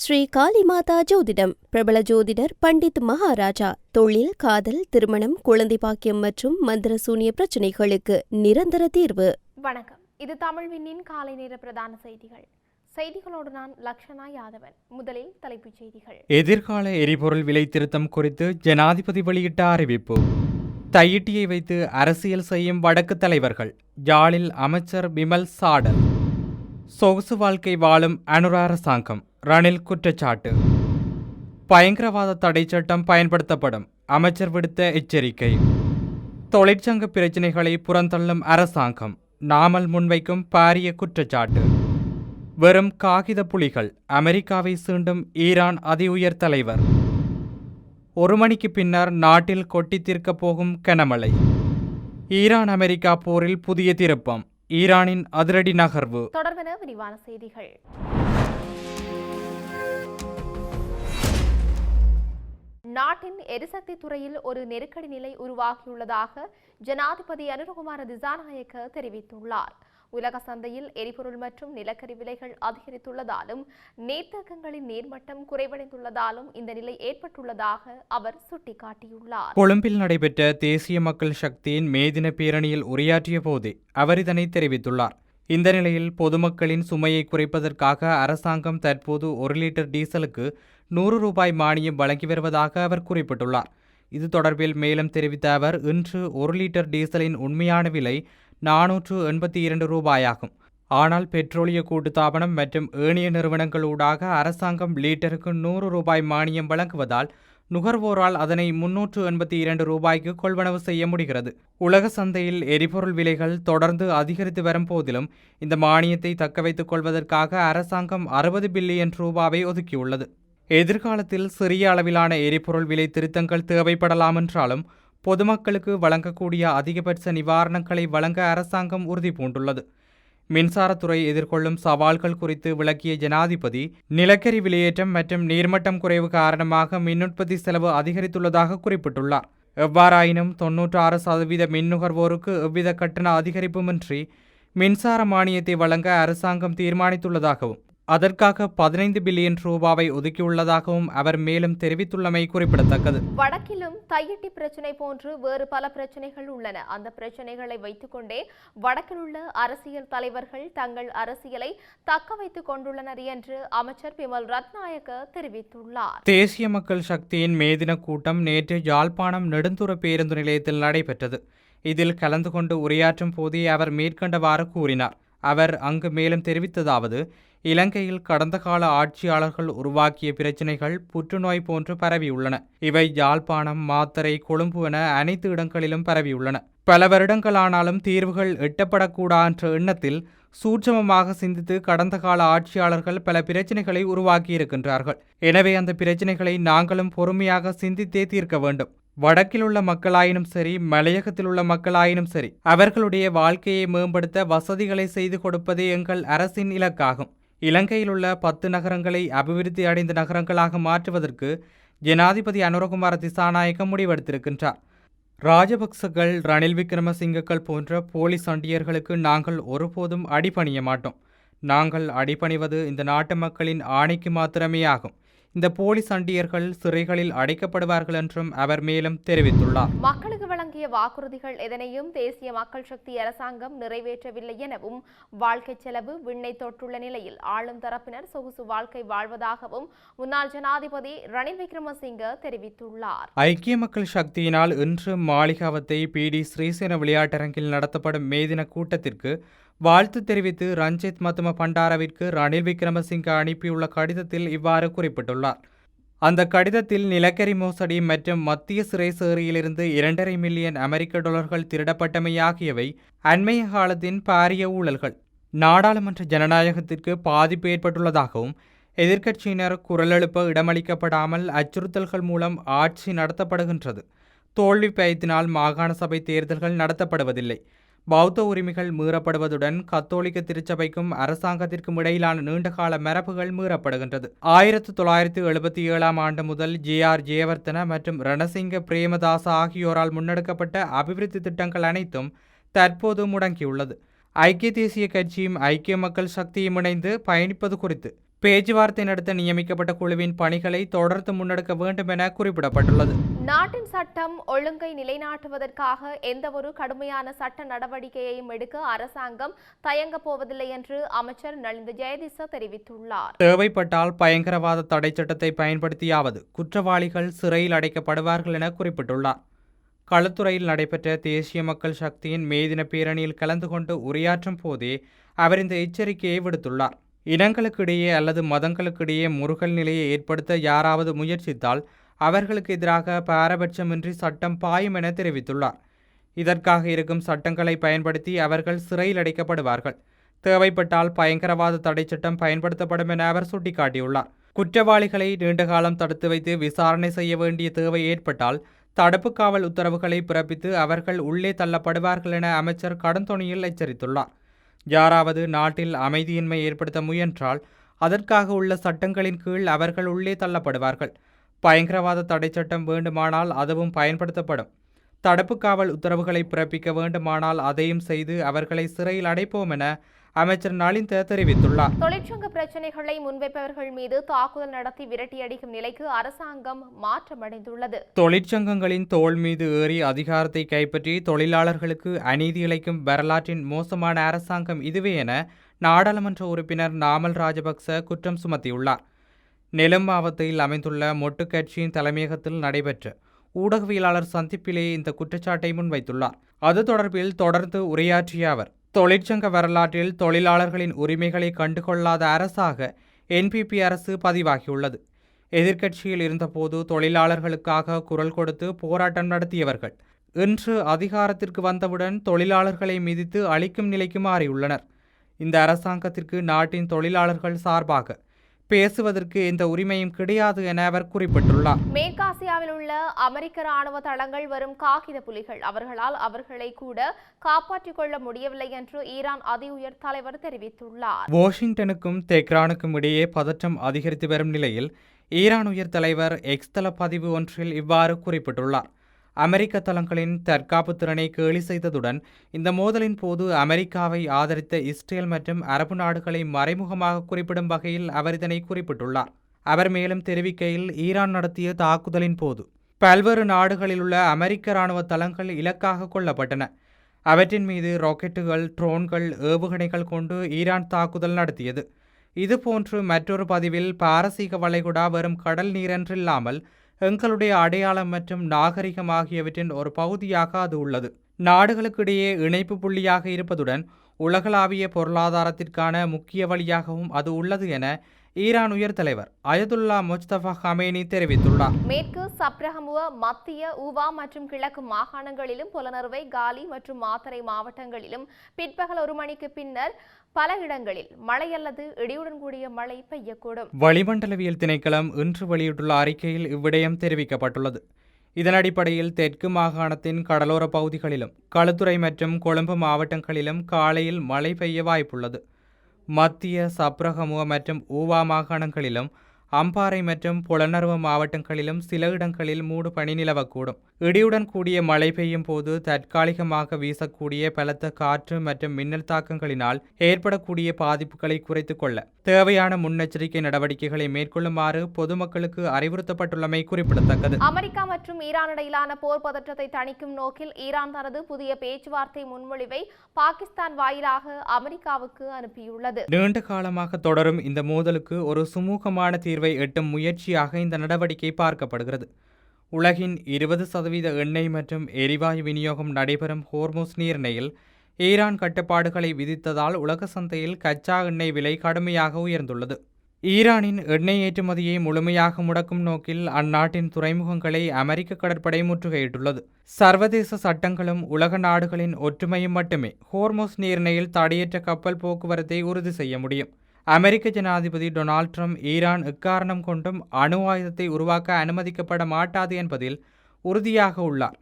ஸ்ரீ காளிமாதா ஜோதிடம். பிரபல ஜோதிடர் பண்டித் மகாராஜா. தொழில், காதல், திருமணம், குழந்தை பாக்கியம் மற்றும் மந்திர சூனிய பிரச்சினைகளுக்கு நிரந்தர தீர்வு. வணக்கம். இது தமிழ்வினின் காலை நேர பிரதான செய்திகள். செய்திகளோடு நான் லக்ஷனா யாதவன். முதலில் தலைப்புச் செய்திகள். எதிர்கால எரிபொருள் விலை திருத்தம் குறித்து ஜனாதிபதி வெளியிட்ட அறிவிப்பு. தையிட்டியை வைத்து அரசியல் செய்யும் வடக்கு தலைவர்கள். யாழில் அமைச்சர் விமல் சாடல். சொகுசு வாழ்க்கை வாழும் அனுர அரசாங்கம். ரணில் குற்றச்சாட்டு. பயங்கரவாத தடை சட்டம் பயன்படுத்தப்படும். அமைச்சர் விடுத்த எச்சரிக்கை. தொழிற்சங்க பிரச்சினைகளை புறந்தள்ளும் அரசாங்கம். நாமல் முன்வைக்கும் பாரிய குற்றச்சாட்டு. வெறும் காகித புலிகள். அமெரிக்காவை சீண்டும் ஈரான் அதி உயர் தலைவர். 1 மணிக்கு பின்னர் நாட்டில் கொட்டி தீர்க்கப் போகும் கனமழை. ஈரான் அமெரிக்கா போரில் புதிய திருப்பம். ஈரானின் அதிரடி நகர்வு. தொடர்பென விரிவான செய்திகள். நாட்டின் எரிசக்தி துறையில் ஒரு நெருக்கடி நிலை உருவாகியுள்ளதாக ஜனாதிபதி அனுரகுமார திசாநாயக்க தெரிவித்துள்ளார். உலக சந்தையில் எரிபொருள் மற்றும் நிலக்கரி விலைகள் அதிகரித்துள்ளதாலும் நீர்த்தேக்கங்களின் நீர்மட்டம் குறைவடைந்துள்ளதாலும் இந்த நிலை ஏற்பட்டுள்ளதாக அவர் சுட்டிக்காட்டியுள்ளார். கொழும்பில் நடைபெற்ற தேசிய மக்கள் சக்தியின் மேதின பேரணியில் உரையாற்றிய போதே அவர் இதனை தெரிவித்துள்ளார். இந்த நிலையில் பொதுமக்களின் சுமையை குறைப்பதற்காக அரசாங்கம் தற்போது 1 லிட்டர் டீசலுக்கு 100 ரூபாய் மானியம் வழங்கி வருவதாக அவர் குறிப்பிட்டுள்ளார். இது தொடர்பில் மேலும் தெரிவித்த அவர், இன்று 1 லிட்டர் டீசலின் உண்மையான விலை 482 ரூபாயாகும். ஆனால் பெட்ரோலிய கூட்டுத்தாபனம் மற்றும் ஏனைய நிறுவனங்களூடாக அரசாங்கம் லீட்டருக்கு 100 ரூபாய் மானியம் வழங்குவதால் நுகர்வோரால் அதனை 382 ரூபாய்க்கு கொள்வனவு செய்ய முடிகிறது. உலக சந்தையில் எரிபொருள் விலைகள் தொடர்ந்து அதிகரித்து வரும் போதிலும் இந்த மானியத்தை தக்கவைத்துக் கொள்வதற்காக அரசாங்கம் 60 பில்லியன் ரூபாவை ஒதுக்கியுள்ளது. எதிர்காலத்தில் சிறிய அளவிலான எரிபொருள் விலை திருத்தங்கள் தேவைப்படலாம் என்றாலும் பொதுமக்களுக்கு வழங்கக்கூடிய அதிகபட்ச நிவாரணங்களை வழங்க அரசாங்கம் உறுதி பூண்டுள்ளது. மின்சாரத்துறை எதிர்கொள்ளும் சவால்கள் குறித்து விளக்கிய ஜனாதிபதி, நிலக்கரி விலையேற்றம் மற்றும் நீர்மட்டம் குறைவு காரணமாக மின் உற்பத்தி செலவு அதிகரித்துள்ளதாக குறிப்பிட்டுள்ளார். எவ்வாறாயினும் 96% மின் நுகர்வோருக்கு எவ்வித கட்டண அதிகரிப்புமின்றி மின்சார மானியத்தை வழங்க அரசாங்கம் தீர்மானித்துள்ளதாகவும் அதற்காக 15 பில்லியன் ரூபாவை ஒதுக்கியுள்ளதாகவும் அவர் மேலும் தெரிவித்துள்ளமை குறிப்பிடத்தக்கது. வடக்கிலும் தையிட்டி பிரச்சினை போன்று வேறு பல பிரச்சினைகள் உள்ளன. அந்த பிரச்சினைகளை வைத்துக்கொண்டே வடக்கில் உள்ள அரசியல் தலைவர்கள் தங்கள் அரசியலை தக்க வைத்துக் கொண்டுள்ளனர் என்று அமைச்சர் விமல் ரத்நாயக்க தெரிவித்துள்ளார். தேசிய மக்கள் சக்தியின் மேதின கூட்டம் நேற்று யாழ்ப்பாணம் நெடுந்துற பேருந்து நிலையத்தில் நடைபெற்றது. இதில் கலந்து கொண்டு உரையாற்றும் போதே அவர் மேற்கண்டவாறு கூறினார். அவர் அங்கு மேலும் தெரிவித்ததாவது, இலங்கையில் கடந்த கால ஆட்சியாளர்கள் உருவாக்கிய பிரச்சினைகள் புற்றுநோய் போன்று பரவியுள்ளன. இவை யாழ்ப்பாணம், மாத்தறை, கொழும்பு என அனைத்து இடங்களிலும் பரவியுள்ளன. பல வருடங்களானாலும் தீர்வுகள் எட்டப்படக்கூடா என்ற எண்ணத்தில் சூட்சமமாக சிந்தித்து கடந்த கால ஆட்சியாளர்கள் பல பிரச்சினைகளை உருவாக்கியிருக்கின்றார்கள். எனவே அந்த பிரச்சினைகளை நாங்களும் பொறுமையாக சிந்தித்தே தீர்க்க வேண்டும். வடக்கில் உள்ள மக்களாயினும் சரி, மலையகத்தில் உள்ள மக்களாயினும் சரி, அவர்களுடைய வாழ்க்கையை மேம்படுத்த வசதிகளை செய்து கொடுப்பதே எங்கள் அரசின் இலக்காகும். இலங்கையில் உள்ள 10 நகரங்களை அபிவிருத்தி அடைந்த நகரங்களாக மாற்றுவதற்கு ஜனாதிபதி அனுரகுமார திசாநாயக்க முடிவெடுத்திருக்கின்றார். ராஜபக்சகள், ரணில் விக்ரமசிங்கக்கள் போன்ற போலி சண்டியர்களுக்கு நாங்கள் ஒருபோதும் அடிபணிய மாட்டோம். நாங்கள் அடிபணிவது இந்த நாட்டு மக்களின் ஆணைக்கு மாத்திரமே ஆகும். இந்த போலி சண்டியர்கள் சிறைகளில் அடைக்கப்படுவார்கள் என்றும் அவர் மேலும் தெரிவித்துள்ளார். மக்களுக்கு வழங்கிய வாக்குறுதிகள் எதனையும் தேசிய மக்கள் சக்தி அரசாங்கம் நிறைவேற்றவில்லை எனவும், வாழ்க்கை செலவு விண்ணை தொட்டுள்ள நிலையில் ஆளும் தரப்பினர் சொகுசு வாழ்க்கை வாழ்வதாகவும் முன்னாள் ஜனாதிபதி ரணில் விக்ரமசிங்க தெரிவித்துள்ளார். ஐக்கிய மக்கள் சக்தியினால் இன்று மாளிகாவத்தை PD ஸ்ரீசேன விளையாட்டரங்கில் நடத்தப்படும் மேதின கூட்டத்திற்கு வாழ்த்து தெரிவித்து ரஞ்சித் மத்தும பண்டாரவிற்கு ரணில் விக்ரமசிங்க அனுப்பியுள்ள கடிதத்தில் இவ்வாறு குறிப்பிட்டுள்ளார். அந்த கடிதத்தில் நிலக்கரி மோசடி மற்றும் மத்திய சிறை சேரியிலிருந்து 2.5 மில்லியன் அமெரிக்க டாலர்கள் திருடப்பட்டமை ஆகியவை அண்மைய காலத்தின் பாரிய ஊழல்கள். நாடாளுமன்ற ஜனநாயகத்திற்கு பாதிப்பு ஏற்பட்டுள்ளதாகவும், எதிர்க்கட்சியினர் குரல் எழுப்ப இடமளிக்கப்படாமல் அச்சுறுத்தல்கள் மூலம் ஆட்சி நடத்தப்படுகின்றது. தோல்வி பயத்தினால் மாகாண சபை தேர்தல்கள் நடத்தப்படுவதில்லை. பௌத்த உரிமைகள் மீறப்படுவதுடன் கத்தோலிக்க திருச்சபைக்கும் அரசாங்கத்திற்கும் இடையிலான நீண்டகால மரபுகள் மீறப்படுகின்றது. 1977 ஆண்டு முதல் JR ஜெயவர்தன மற்றும் ரணசிங்க பிரேமதாச ஆகியோரால் முன்னெடுக்கப்பட்ட அபிவிருத்தி திட்டங்கள் அனைத்தும் தற்போது முடங்கியுள்ளது. ஐக்கிய தேசிய கட்சியும் ஐக்கிய மக்கள் சக்தியும் இணைந்து பயணிப்பது குறித்து பேச்சுவார்த்தை நடத்த நியமிக்கப்பட்ட குழுவின் பணிகளை தொடர்ந்து முன்னெடுக்க வேண்டும் என குறிப்பிடப்பட்டுள்ளது. நாட்டின் சட்டம் ஒழுங்கை நிலைநாட்டுவதற்காக எந்தவொரு கடுமையான சட்ட நடவடிக்கையையும் எடுக்க அரசாங்கம் தயங்கப் போவதில்லை என்று அமைச்சர் நலிந்த ஜெயதிச தெரிவித்துள்ளார். தேவைப்பட்டால் பயங்கரவாத தடை சட்டத்தை பயன்படுத்தியாவது குற்றவாளிகள் சிறையில் அடைக்கப்படுவார்கள் என குறிப்பிட்டுள்ளார். களுத்துறையில் நடைபெற்ற தேசிய மக்கள் சக்தியின் மே தின பேரணியில் கலந்து கொண்டு உரையாற்றும் போதே அவர் இந்த எச்சரிக்கையை விடுத்துள்ளார். இனங்களுக்கிடையே அல்லது மதங்களுக்கிடையே முறுகல் நிலையை ஏற்படுத்த யாராவது முயற்சித்தால் அவர்களுக்கு எதிராக பாரபட்சமின்றி சட்டம் பாயும் என தெரிவித்துள்ளார். இதற்காக இருக்கும் சட்டங்களை பயன்படுத்தி அவர்கள் சிறையில் அடைக்கப்படுவார்கள். தேவைப்பட்டால் பயங்கரவாத தடை சட்டம் பயன்படுத்தப்படும் என அவர் சுட்டிக்காட்டியுள்ளார். குற்றவாளிகளை நீண்டகாலம் தடுத்து வைத்து விசாரணை செய்ய வேண்டிய தேவை ஏற்பட்டால் தடுப்பு காவல் உத்தரவுகளை பிறப்பித்து அவர்கள் உள்ளே தள்ளப்படுவார்கள் என அமைச்சர் கடுந்தொனியில் எச்சரித்துள்ளார். யாராவது நாட்டில் அமைதியின்மை ஏற்படுத்த முயன்றால் அதற்காக உள்ள சட்டங்களின் கீழ் அவர்கள் உள்ளே தள்ளப்படுவார்கள். பயங்கரவாத தடை சட்டம் வேண்டுமானால் அதுவும் பயன்படுத்தப்படும். தடுப்பு காவல் உத்தரவுகளை பிறப்பிக்க வேண்டுமானால் அதையும் செய்து அவர்களை சிறையில் அடைப்போம் என அமைச்சர் நலிந்த தெரிவித்துள்ளார். தொழிற்சங்க பிரச்சினைகளை முன்வைப்பவர்கள் மீது தாக்குதல் நடத்தி விரட்டியடிக்கும் நிலைக்கு அரசாங்கம் மாற்றமடைந்துள்ளது. தொழிற்சங்கங்களின் தோள் மீது ஏறி அதிகாரத்தை கைப்பற்றி தொழிலாளர்களுக்கு அநீதி இழைக்கும் வரலாற்றின் மோசமான அரசாங்கம் இதுவே என நாடாளுமன்ற உறுப்பினர் நாமல் ராஜபக்ச குற்றம் சுமத்தியுள்ளார். நெலும் மாவட்டத்தில் அமைந்துள்ள மொட்டு கட்சியின் தலைமையகத்தில் நடைபெற்ற ஊடகவியலாளர் சந்திப்பிலே இந்த குற்றச்சாட்டை முன்வைத்துள்ளார். அது தொடர்பில் தொடர்ந்து உரையாற்றிய அவர், தொழிற்சங்க வரலாற்றில் தொழிலாளர்களின் உரிமைகளை கண்டுகொள்ளாத அரசாக என்பிபி அரசு பதிவாகியுள்ளது. எதிர்க்கட்சியில் இருந்தபோது தொழிலாளர்களுக்காக குரல் கொடுத்து போராட்டம் நடத்தியவர்கள் இன்று அதிகாரத்திற்கு வந்தவுடன் தொழிலாளர்களை மிதித்து அழிக்கும் நிலைக்கு மாறியுள்ளனர். இந்த அரசாங்கத்திற்கு நாட்டின் தொழிலாளர்கள் சார்பாக பேசுவதற்கு எந்த உரிமையும் கிடையாது என அவர் குறிப்பிட்டுள்ளார். மேற்காசியாவில் உள்ள அமெரிக்க ராணுவ தளங்கள் வரும் காகித புலிகள், அவர்களால் அவர்களை கூட காப்பாற்றிக் கொள்ள முடியவில்லை என்று ஈரான் அதி உயர் தலைவர் தெரிவித்துள்ளார். வாஷிங்டனுக்கும் தெஹ்ரானுக்கும் இடையே பதற்றம் அதிகரித்து வரும் நிலையில் ஈரான் உயர் தலைவர் எக்ஸ் தள பதிவு ஒன்றில் இவ்வாறு குறிப்பிட்டுள்ளார். அமெரிக்க தளங்களின் தற்காப்பு திறனை கேலி செய்ததுடன் இந்த மோதலின் போது அமெரிக்காவை ஆதரித்த இஸ்ரேல் மற்றும் அரபு நாடுகளை மறைமுகமாக குறிப்பிடும் வகையில் அவர் இதனை குறிப்பிட்டுள்ளார். அவர் மேலும் தெரிவிக்கையில், ஈரான் நடத்திய தாக்குதலின் போது பல்வேறு நாடுகளில் உள்ள அமெரிக்க இராணுவ தளங்கள் இலக்காக கொள்ளப்பட்டன. அவற்றின் மீது ராக்கெட்டுகள், ட்ரோன்கள், ஏவுகணைகள் கொண்டு ஈரான் தாக்குதல் நடத்தியது. இதுபோன்று மற்றொரு பதிவில், பாரசீக வளைகுடா வெறும் கடல் நீரென்றில்லாமல் எங்களுடைய அடையாளம் மற்றும் நாகரிகம் ஆகியவற்றின் ஒரு பகுதியாக அது உள்ளது. நாடுகளுக்கிடையே இணைப்பு புள்ளியாக இருப்பதுடன் உலகளாவிய பொருளாதாரத்திற்கான முக்கிய வழியாகவும் அது உள்ளது என ஈரான் உயர் தலைவர் அயதுல்லா முஜ்தபா ஹமேனி தெரிவித்துள்ளார். மேற்கு சப்ரஹமுவ, மத்திய ஊவா மற்றும் கிழக்கு மாகாணங்களிலும் புலனறுவை, காலி மற்றும் மாத்தறை மாவட்டங்களிலும் பிற்பகல் 1 மணிக்கு பின்னர் பல இடங்களில் மழை அல்லது இடியுடன் கூடிய மழை பெய்யக்கூடும். வளிமண்டலவியல் திணைக்களம் இன்று வெளியிட்டுள்ள அறிக்கையில் இவ்விடயம் தெரிவிக்கப்பட்டுள்ளது. இதன் அடிப்படையில் தெற்கு மாகாணத்தின் கடலோர பகுதிகளிலும் களுத்துறை மற்றும் கொழும்பு மாவட்டங்களிலும் காலையில் மழை பெய்ய வாய்ப்புள்ளது. மத்திய சப்ரகமுவ மற்றும் ஊவா மாகாணங்களிலும் அம்பாறை மற்றும் புலனறுவ மாவட்டங்களிலும் சில இடங்களில் மூடு பனி நிலவக்கூடும். இடியுடன் கூடிய மழை பெய்யும் போது தற்காலிகமாக வீசக்கூடிய பலத்த காற்று மற்றும் மின்னல் தாக்கங்களினால் ஏற்படக்கூடிய பாதிப்புகளை குறைத்துக் கொள்ள தேவையான முன்னெச்சரிக்கை நடவடிக்கைகளை மேற்கொள்ளுமாறு பொதுமக்களுக்கு அறிவுறுத்தப்பட்டுள்ளமை குறிப்பிடத்தக்கது. அமெரிக்கா மற்றும் ஈரான் இடையிலான போர் பதற்றத்தை தணிக்கும் நோக்கில் ஈரான் தனது புதிய பேச்சுவார்த்தை முன்மொழிவை பாகிஸ்தான் வாயிலாக அமெரிக்காவுக்கு அனுப்பியுள்ளது. நீண்ட காலமாக தொடரும் இந்த மோதலுக்கு ஒரு சுமூகமான தீர்வை எட்டும் முயற்சியாக இந்த நடவடிக்கை பார்க்கப்படுகிறது. உலகின் 20% எண்ணெய் மற்றும் எரிவாயு விநியோகம் நடைபெறும் ஹோர்முஸ் நீரிணையில் ஈரான் கட்டுப்பாடுகளை விதித்ததால் உலக சந்தையில் கச்சா எண்ணெய் விலை கடுமையாக உயர்ந்துள்ளது. ஈரானின் எண்ணெய் ஏற்றுமதியை முழுமையாக முடக்கும் நோக்கில் அந்நாட்டின் துறைமுகங்களை அமெரிக்க கடற்படை முற்றுகையிட்டுள்ளது. சர்வதேச சட்டங்களும் உலக நாடுகளின் ஒற்றுமையும் மட்டுமே ஹோர்முஸ் நீரிணையில் தடையற்ற கப்பல் போக்குவரத்தை உறுதி செய்ய முடியும். அமெரிக்க ஜனாதிபதி டொனால்ட் ட்ரம்ப் ஈரான் எக்காரணம் கொண்டும் அணு ஆயுதத்தை உருவாக்க அனுமதிக்கப்பட மாட்டாது என்பதில் உறுதியாக உள்ளார்.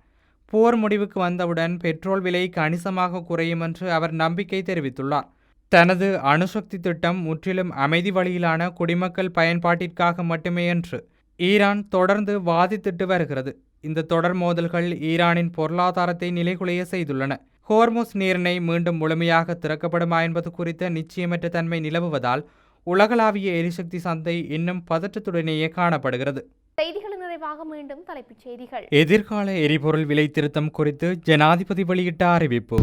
போர் முடிவுக்கு வந்தவுடன் பெட்ரோல் விலை கணிசமாக குறையும் என்று அவர் நம்பிக்கை தெரிவித்துள்ளார். தனது அணுசக்தி திட்டம் முற்றிலும் அமைதி வழியிலான குடிமக்கள் பயன்பாட்டிற்காக மட்டுமே என்று ஈரான் தொடர்ந்து வாதிட்டு வருகிறது. இந்த தொடர் மோதல்கள் ஈரானின் பொருளாதாரத்தை நிலைகுலைய செய்துள்ளன. ஹோர்முஸ் நீரிணை மீண்டும் முழுமையாக திறக்கப்படுமா என்பது குறித்த நிச்சயமற்ற தன்மை நிலவுவதால் உலகளாவிய எரிசக்தி சந்தை இன்னும் பதற்றத்துடனேயே காணப்படுகிறது. செய்திகளின் நிறைவாக மீண்டும் தலைப்புச் செய்திகள். எதிர்கால எரிபொருள் விலை திருத்தம் குறித்து ஜனாதிபதி வெளியிட்ட அறிவிப்பு.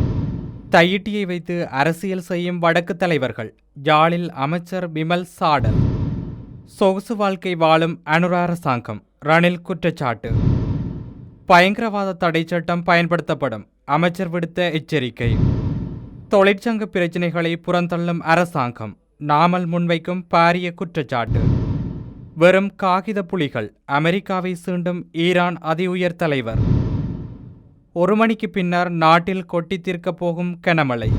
தையிட்டியை வைத்து அரசியல் செய்யும் வடக்கு தலைவர்கள். யாழில் அமைச்சர் விமல் சாடல். சொகுசு வாழ்க்கை வாழும் அனுர அரசாங்கம். ரணில் குற்றச்சாட்டு. பயங்கரவாத தடை சட்டம் பயன்படுத்தப்படும். அமைச்சர் விடுத்த எச்சரிக்கை. தொழிற்சங்க பிரச்சினைகளை புறந்தள்ளும் அரசாங்கம். நாமல் முன்வைக்கும் பாரிய குற்றச்சாட்டு. வெறும் காகித புலிகள். அமெரிக்காவை சீண்டும் ஈரான் அதி உயர் தலைவர். 1 மணிக்கு பின்னர் நாட்டில் கொட்டி தீர்க்கப் போகும் கனமழை.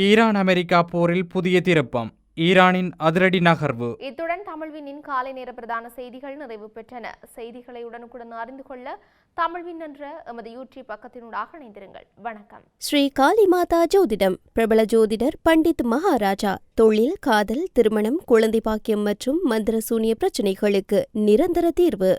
ஈரான் அமெரிக்கா போரில் புதிய திருப்பம். ஈரானின் அதிரடி நகர்வு. இத்துடன் தமிழ்வினின் காலை நேர பிரதான செய்திகள் நிறைவு பெற்றன. செய்திகளை உடனுக்குடன் அறிந்து கொள்ள தமிழ்வின் என்ற எமது யூடியூப் பக்கத்தினூடாக இணைந்திருங்கள். வணக்கம். ஸ்ரீ காளிமாதா ஜோதிடம். பிரபல ஜோதிடர் பண்டித் மகாராஜா. தொழில், காதல், திருமணம், குழந்தை பாக்கியம் மற்றும் மந்திர சூனிய பிரச்சினைகளுக்கு நிரந்தர தீர்வு.